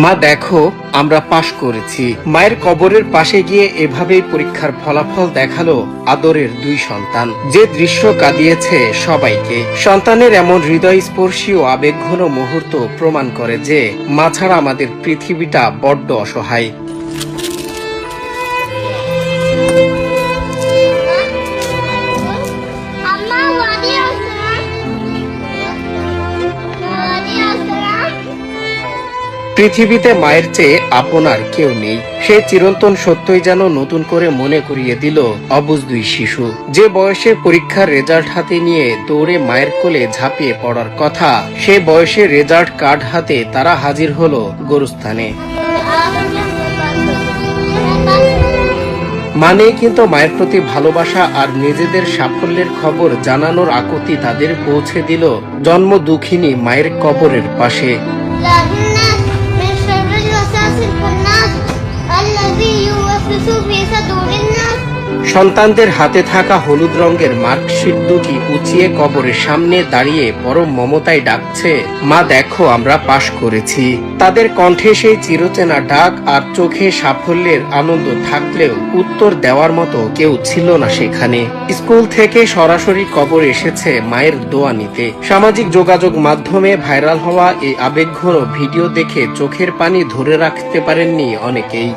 মা দেখো, আমরা পাশ করেছি। মায়ের কবরের পাশে গিয়ে এভাবেই পরীক্ষার ফলাফল দেখালো আদরের দুই সন্তান, যে দৃশ্য কাঁদিয়েছে সবাইকে। সন্তানের এমন হৃদয়স্পর্শী ও আবেগঘন মুহূর্ত প্রমাণ করে যে মা ছাড়া আমাদের পৃথিবীটা বড্ড অসহায়। পৃথিবীতে মায়ের চেয়ে আপনার কেউ নেই। সে চিরন্তন সত্যই যেন নতুন করে মনে করিয়ে দিল অবুঝ দুই শিশু, যে বয়সে পরীক্ষার রেজাল্ট হাতে নিয়ে দৌড়ে মায়ের কোলে ঝাঁপিয়ে পড়ার কথা, সে বয়সে রেজাল্ট কার্ড হাতে তারা হাজির হলো গোরস্থানে। মানেই কিন্তু মায়ের প্রতি ভালোবাসা আর নিজেদের সাফল্যের খবর জানানোর আকুতি তাদের পৌঁছে দিল জন্ম দুঃখিনী মায়ের কবরের পাশে। সন্তানদের হাতে থাকা হলুদ রঙের মার্কশিট দুটি উঁচিয়ে কবরের সামনে দাঁড়িয়ে পরম মমতায় ডাকছে, মা দেখো আমরা পাশ করেছি। তাদের কণ্ঠে সেই চিরচেনা ডাক আর চোখে সাফল্যের আনন্দ থাকলেও উত্তর দেওয়ার মতো কেউ ছিল না সেখানে। স্কুল থেকে সরাসরি কবর এসেছে মায়ের দোয়া নিতে। সামাজিক যোগাযোগ মাধ্যমে ভাইরাল হওয়া এই আবেগঘন ভিডিও দেখে চোখের পানি ধরে রাখতে পারেননি অনেকেই।